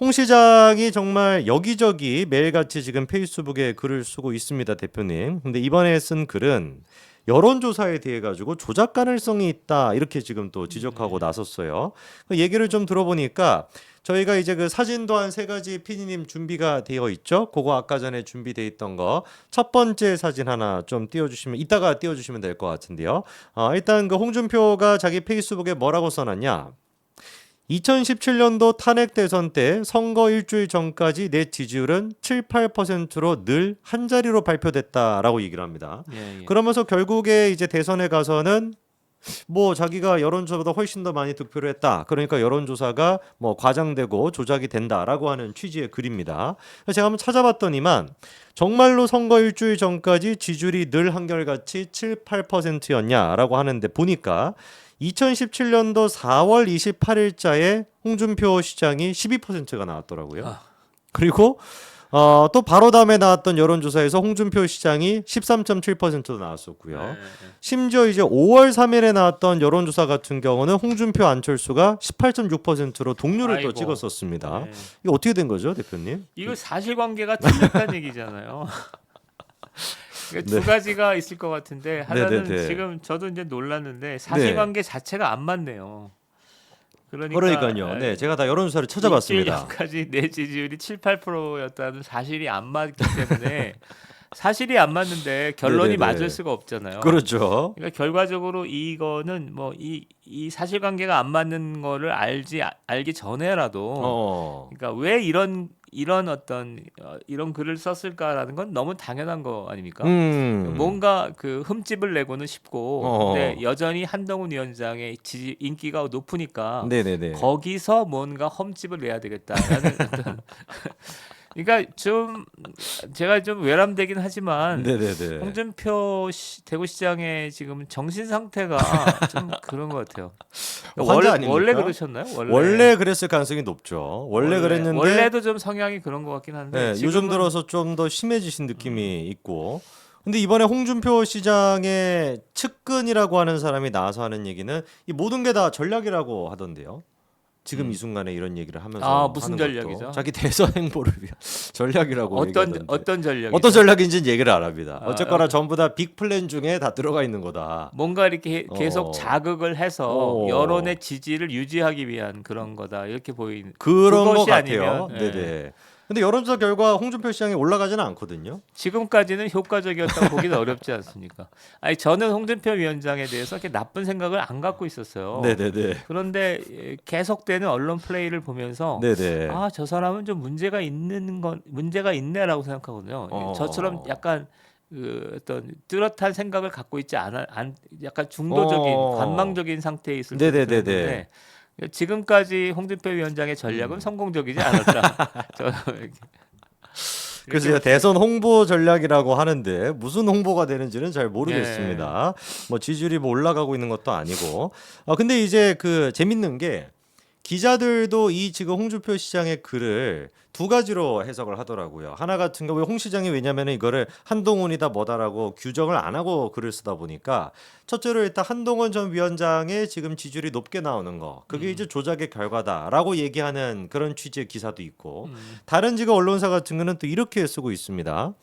홍 시장이 정말 여기저기 매일같이 지금 페이스북에 글을 쓰고 있습니다, 대표님. 근데 이번에 쓴 글은 여론조사에 대해 가지고 조작 가능성이 있다 이렇게 지금 또 지적하고 나섰어요. 그 얘기를 좀 들어보니까 저희가 이제 그 사진도 한 세 가지 PD님 준비가 되어 있죠. 그거 아까 전에 준비돼 있던 거 첫 번째 사진 하나 좀 띄워주시면 이따가 띄워주시면 될 것 같은데요. 일단 그 홍준표가 자기 페이스북에 뭐라고 써놨냐? 2017년도 탄핵 대선 때 선거 일주일 전까지 내 지지율은 7, 8%로 늘 한 자리로 발표됐다라고 얘기를 합니다. 예, 예. 그러면서 결국에 이제 대선에 가서는 뭐 자기가 여론조사보다 훨씬 더 많이 득표를 했다. 그러니까 여론조사가 뭐 과장되고 조작이 된다라고 하는 취지의 글입니다. 그래서 제가 한번 찾아봤더니만 정말로 선거 일주일 전까지 지지율이 늘 한결같이 7, 8%였냐라고 하는데 보니까 2017년도 4월 28일자에 홍준표 시장이 12%가 나왔더라고요. 아. 그리고 또 바로 다음에 나왔던 여론조사에서 홍준표 시장이 13.7%도 나왔었고요. 네, 네. 심지어 이제 5월 3일에 나왔던 여론조사 같은 경우는 홍준표 안철수가 18.6%로 동률을 또 아이고. 찍었었습니다. 네. 이거 어떻게 된 거죠, 대표님? 이거 사실관계가 틀렸다는 얘기잖아요. 그러니까 네. 두 가지가 있을 것 같은데 하나는 네네네. 지금 저도 이제 놀랐는데 사실관계 자체가 안 맞네요. 그러니까요. 네, 제가 다 여론조사를 일주일 찾아봤습니다. 전까지 내 지지율이 7, 8%였다는 사실이 안 맞기 때문에 사실이 안 맞는데 결론이 네네네. 맞을 수가 없잖아요. 그렇죠. 그러니까 결과적으로 이거는 뭐 이 사실관계가 안 맞는 거를 알기 전에라도 그러니까 왜 이런 어떤 이런 글을 썼을까라는 건 너무 당연한 거 아닙니까? 뭔가 그 흠집을 내고는 싶고 근데 여전히 한동훈 위원장의 인기가 높으니까 네네네. 거기서 뭔가 흠집을 내야 되겠다라는 어떤 그러니까 좀 제가 좀 외람되긴 하지만 네네네. 홍준표 대구시장의 지금 정신 상태가 좀 그런 것 같아요. 환자 아닙니까? 원래 그러셨나요? 원래 그랬을 가능성이 높죠. 원래 그랬는데 원래도 좀 성향이 그런 것 같긴 한데 네, 요즘 지금은- 들어서 좀 더 심해지신 느낌이 있고. 근데 이번에 홍준표 시장의 측근이라고 하는 사람이 나와서 하는 얘기는 이 모든 게 다 전략이라고 하던데요. 지금 이 순간에 이런 얘기를 하면서 무슨 하는 것도 전략이죠? 자기 대선 행보를 위한 전략이라고 얘기하던데. 어떤 전략이 어떤 전략인지는 얘기를 안 합니다. 아, 어쨌거나 전부 다 빅 플랜 중에 다 들어가 있는 거다. 뭔가 이렇게 계속 자극을 해서 어. 여론의 지지를 유지하기 위한 그런 거다 이렇게 보이는 그런 것 그것이 같아요. 아니면, 네네. 근데 여론조사 결과 홍준표 시장이 올라가지는 않거든요. 지금까지는 효과적이었다고 보기는 어렵지 않습니까? 아니 저는 홍준표 위원장에 대해서 이렇게 나쁜 생각을 안 갖고 있었어요. 네네네. 그런데 계속되는 언론 플레이를 보면서 네네. 저 사람은 좀 문제가 있네라고 생각하거든요. 어. 저처럼 약간 그 어떤 뚜렷한 생각을 갖고 있지 약간 중도적인 관망적인 상태에 있을 때도 네네네네. 그랬는데 지금까지 홍준표 위원장의 전략은 성공적이지 않았다. 저는 이렇게 그래서 제가 대선 홍보 전략이라고 하는데 무슨 홍보가 되는지는 잘 모르겠습니다. 뭐 지지율이 뭐 올라가고 있는 것도 아니고. 근데 이제 그 재밌는 게 기자들도 이 지금 홍준표 시장의 글을 두 가지로 해석을 하더라고요. 하나 같은 경우에 홍 시장이 왜냐면은 이거를 한동훈이다 뭐다라고 규정을 안 하고 글을 쓰다 보니까 첫째로 일단 한동훈 전 위원장의 지금 지지율이 높게 나오는 거 그게 이제 조작의 결과다라고 얘기하는 그런 취지의 기사도 있고 다른 지금 언론사 같은 거는 또 이렇게 쓰고 있습니다.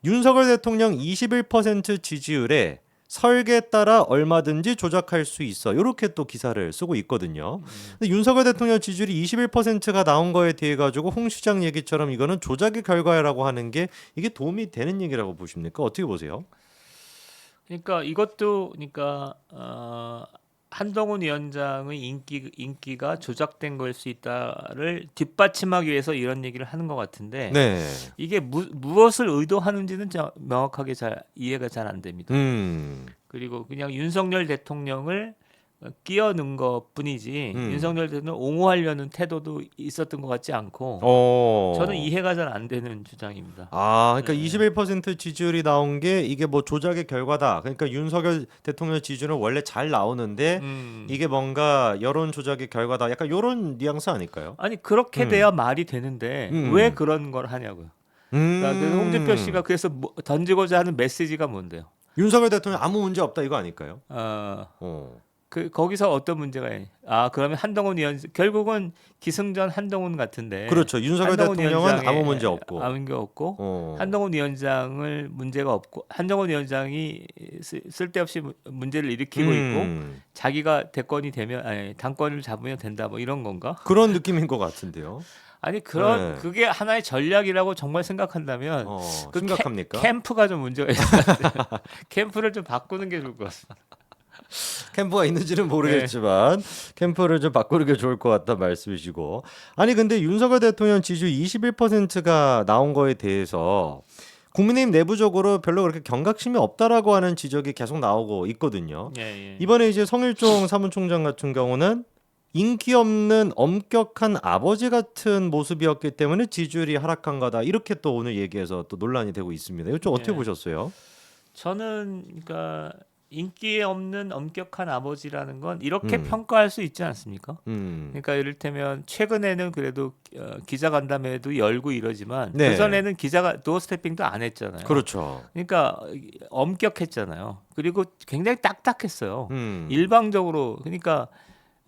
윤석열 대통령 21% 지지율에 설계에 따라 얼마든지 조작할 수 있어. 이렇게 또 기사를 쓰고 있거든요. 근데 윤석열 대통령 지지율이 21%가 나온 거에 대해 가지고 홍 시장 얘기처럼 이거는 조작의 결과라고 하는 게 이게 도움이 되는 얘기라고 보십니까? 어떻게 보세요? 그러니까 이것도 그러니까 한동훈 위원장의 인기가 조작된 걸 수 있다를 뒷받침하기 위해서 이런 얘기를 하는 것 같은데 네. 이게 무엇을 의도하는지는 명확하게 잘 이해가 잘 안 됩니다. 그리고 그냥 윤석열 대통령을 끼워 넣은 것뿐이지 윤석열 대통령을 옹호하려는 태도도 있었던 것 같지 않고 저는 이해가 잘 안 되는 주장입니다. 그러니까 21% 지지율이 나온 게 이게 뭐 조작의 결과다. 그러니까 윤석열 대통령 지지율은 원래 잘 나오는데 이게 뭔가 여론 조작의 결과다. 약간 이런 뉘앙스 아닐까요? 아니 그렇게 돼야 말이 되는데 왜 그런 걸 하냐고요. 그러니까 그래서 홍준표 씨가 그래서 던지고자 하는 메시지가 뭔데요? 윤석열 대통령 아무 문제 없다 이거 아닐까요? 어, 어. 거기서 어떤 문제가 그러면 한동훈 위원 결국은 기승전 한동훈 같은데. 그렇죠. 윤석열 한동훈 대통령은 위원장의 아무 문제 없고. 아무 문제 없고 어. 한동훈 위원장을 문제가 없고 한동훈 위원장이 쓸데없이 문제를 일으키고 있고 자기가 대권이 되면 당권을 잡으면 된다 뭐 이런 건가? 그런 느낌인 것 같은데요. 아니 그런 네. 그게 하나의 전략이라고 정말 생각한다면 그 심각합니까? 캠프가 좀 문제가 있어요. 캠프를 좀 바꾸는 게 좋을 것 같습니다. 캠프가 있는지는 모르겠지만 캠프를 좀 바꾸는 게 좋을 것 같다 말씀이시고. 아니 근데 윤석열 대통령 지지율 21%가 나온 거에 대해서 국민의힘 내부적으로 별로 그렇게 경각심이 없다라고 하는 지적이 계속 나오고 있거든요. 이번에 이제 성일종 사무총장 같은 경우는 인기 없는 엄격한 아버지 같은 모습이었기 때문에 지지율이 하락한 거다. 이렇게 또 오늘 얘기해서 또 논란이 되고 있습니다. 이거 좀 어떻게 보셨어요? 저는 그러니까 인기 없는 엄격한 아버지라는 건 이렇게 평가할 수 있지 않습니까? 그러니까 이를테면 최근에는 그래도 기자간담회도 열고 이러지만 네. 그전에는 기자가 도어스태핑도 안 했잖아요. 그렇죠. 그러니까 엄격했잖아요. 그리고 굉장히 딱딱했어요. 음. 일방적으로 그러니까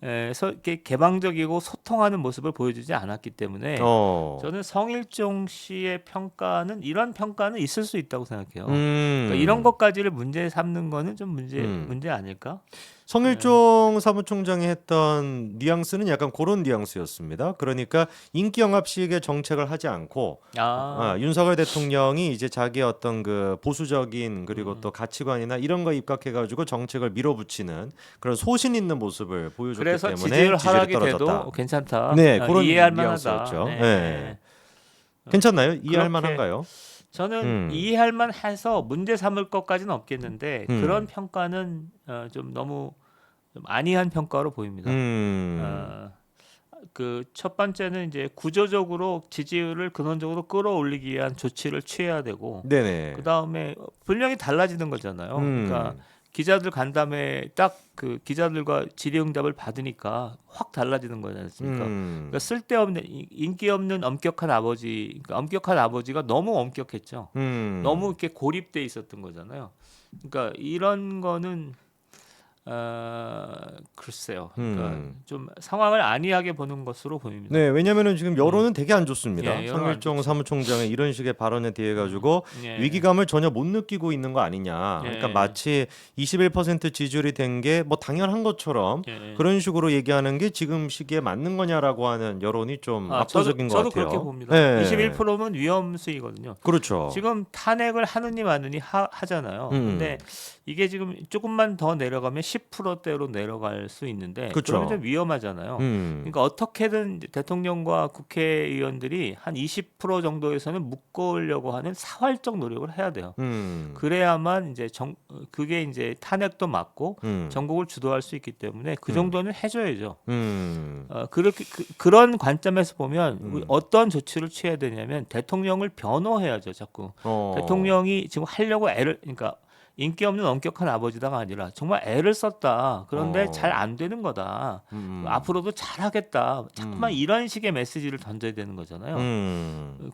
이렇게 개방적이고 소통하는 모습을 보여주지 않았기 때문에 저는 성일종 씨의 평가는 이런 평가는 있을 수 있다고 생각해요. 그러니까 이런 것까지를 문제 삼는 거는 좀 문제 아닐까? 성일종 사무총장이 했던 뉘앙스는 약간 그런 뉘앙스였습니다. 그러니까 인기 영합식의 정책을 하지 않고 윤석열 대통령이 이제 자기의 어떤 그 보수적인 그리고 또 가치관이나 이런 거 입각해가지고 정책을 밀어붙이는 그런 소신 있는 모습을 보여줬기 그래서 때문에 지지율 지지율이 하락이 떨어졌다. 돼도 괜찮다. 네, 그런 이해할 만하다. 뉘앙스였죠. 네. 네. 괜찮나요? 이해할 그렇게 만한가요? 저는 이해할 만해서 문제 삼을 것까지는 없겠는데 그런 평가는 좀 너무 좀 안이한 평가로 보입니다. 그 첫 번째는 이제 구조적으로 지지율을 근원적으로 끌어올리기 위한 조치를 취해야 되고, 네네. 그 다음에 분명히 달라지는 거잖아요. 그러니까 기자들 간담회 딱 그 기자들과 질의응답을 받으니까 확 달라지는 거지 않습니까? 그러니까 쓸데없는 인기 없는 엄격한 아버지, 그러니까 엄격한 아버지가 너무 엄격했죠. 너무 이렇게 고립돼 있었던 거잖아요. 그러니까 이런 거는 글쎄요. 그러니까 좀 상황을 안이하게 보는 것으로 보입니다. 네, 왜냐면은 지금 여론은 되게 안 좋습니다. 예, 여론 안 성일종 좋죠. 사무총장의 이런 식의 발언에 대해 가지고 위기감을 전혀 못 느끼고 있는 거 아니냐. 그러니까 마치 21% 지지율이 된 게 뭐 당연한 것처럼 그런 식으로 얘기하는 게 지금 시기에 맞는 거냐라고 하는 여론이 좀 압도적인 것 저도 같아요. 그렇게 봅니다. 네. 21%면 위험수이거든요. 그렇죠. 지금 탄핵을 하느니 마느니 하잖아요. 근데 이게 지금 조금만 더 내려가면 10%대로 내려갈 수 있는데 그쵸. 그러면 좀 위험하잖아요. 그러니까 어떻게든 대통령과 국회의원들이 한 20% 정도에서는 묶으려고 하는 사활적 노력을 해야 돼요. 그래야만 이제 그게 이제 탄핵도 막고 전국을 주도할 수 있기 때문에 그 정도는 해줘야죠. 그렇게 그런 관점에서 보면 어떤 조치를 취해야 되냐면 대통령을 변호해야죠. 자꾸 대통령이 지금 하려고 그러니까 인기 없는 엄격한 아버지다가 아니라 정말 애를 썼다. 그런데 잘 안 되는 거다. 앞으로도 잘하겠다. 자꾸만 이런 식의 메시지를 던져야 되는 거잖아요.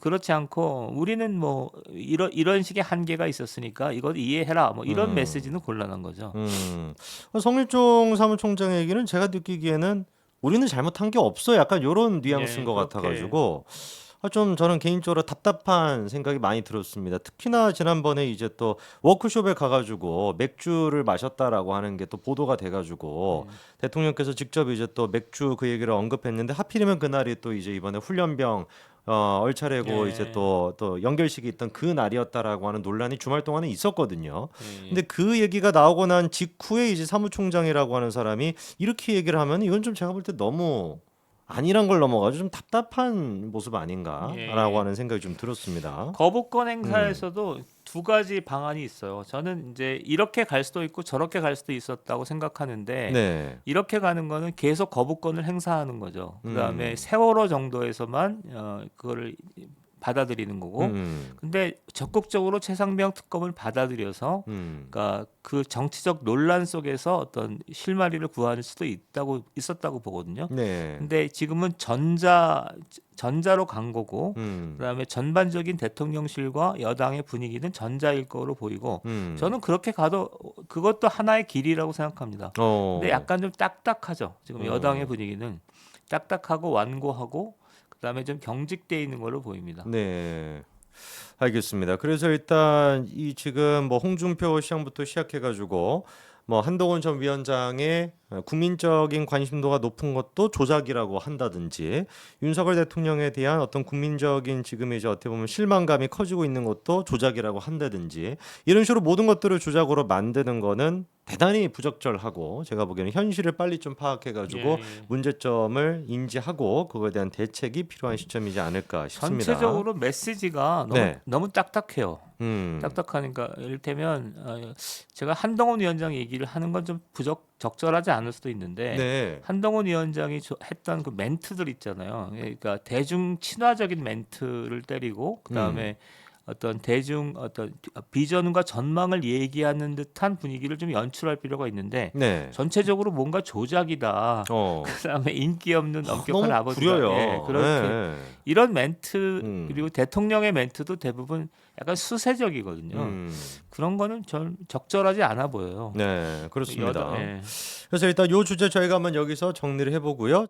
그렇지 않고 우리는 뭐 이런 식의 한계가 있었으니까 이걸 이해해라. 뭐 이런 메시지는 곤란한 거죠. 성일종 사무총장의 얘기는 제가 느끼기에는 우리는 잘못한 게 없어. 약간 이런 뉘앙스인 것 그렇게. 같아가지고. 좀 저는 개인적으로 답답한 생각이 많이 들었습니다. 특히나 지난번에 이제 또 워크숍에 가가지고 맥주를 마셨다라고 하는 게 또 보도가 돼가지고 대통령께서 직접 이제 또 맥주 그 얘기를 언급했는데 하필이면 그날이 또 이제 이번에 훈련병 얼차례고 이제 또 연결식이 있던 그 날이었다라고 하는 논란이 주말 동안에 있었거든요. 근데 그 얘기가 나오고 난 직후에 이제 사무총장이라고 하는 사람이 이렇게 얘기를 하면 이건 좀 제가 볼 때 너무 아니란 걸 넘어가지고 좀 답답한 모습 아닌가라고 하는 생각이 좀 들었습니다. 거부권 행사에서도 두 가지 방안이 있어요. 저는 이제 이렇게 갈 수도 있고 저렇게 갈 수도 있었다고 생각하는데 네. 이렇게 가는 거는 계속 거부권을 행사하는 거죠. 그다음에 세월호 정도에서만 그거를 받아들이는 거고. 근데 적극적으로 최상병 특검을 받아들여서 그러니까 그 정치적 논란 속에서 어떤 실마리를 구할 수도 있었다고 보거든요. 네. 근데 지금은 전자로 간 거고 그다음에 전반적인 대통령실과 여당의 분위기는 전자일 거로 보이고 저는 그렇게 가도 그것도 하나의 길이라고 생각합니다. 근데 약간 좀 딱딱하죠. 지금 여당의 분위기는 딱딱하고 완고하고 그다음에 좀 경직돼 있는 걸로 보입니다. 네. 알겠습니다. 그래서 일단 이 지금 뭐 홍준표 시장부터 시작해가지고 뭐 한동훈 전 위원장의 국민적인 관심도가 높은 것도 조작이라고 한다든지 윤석열 대통령에 대한 어떤 국민적인 지금 이제 어떻게 보면 실망감이 커지고 있는 것도 조작이라고 한다든지 이런 식으로 모든 것들을 조작으로 만드는 거는 대단히 부적절하고 제가 보기에는 현실을 빨리 좀 파악해가지고 문제점을 인지하고 그거에 대한 대책이 필요한 시점이지 않을까 싶습니다. 전체적으로 메시지가 너무 딱딱해요. 딱딱하니까 이를테면 제가 한동훈 위원장 얘기를 하는 건 좀 적절하지 않을 수도 있는데 한동훈 위원장이 했던 그 멘트들 있잖아요. 그러니까 대중 친화적인 멘트를 때리고 그다음에 어떤 비전과 전망을 얘기하는 듯한 분위기를 좀 연출할 필요가 있는데 전체적으로 뭔가 조작이다. 그다음에 인기 없는 엄격한 아버지다. 그렇게 이런 멘트 그리고 대통령의 멘트도 대부분 약간 수세적이거든요. 그런 거는 적절하지 않아 보여요. 네, 그렇습니다. 그래서 일단 이 주제 저희가 한번 여기서 정리를 해보고요.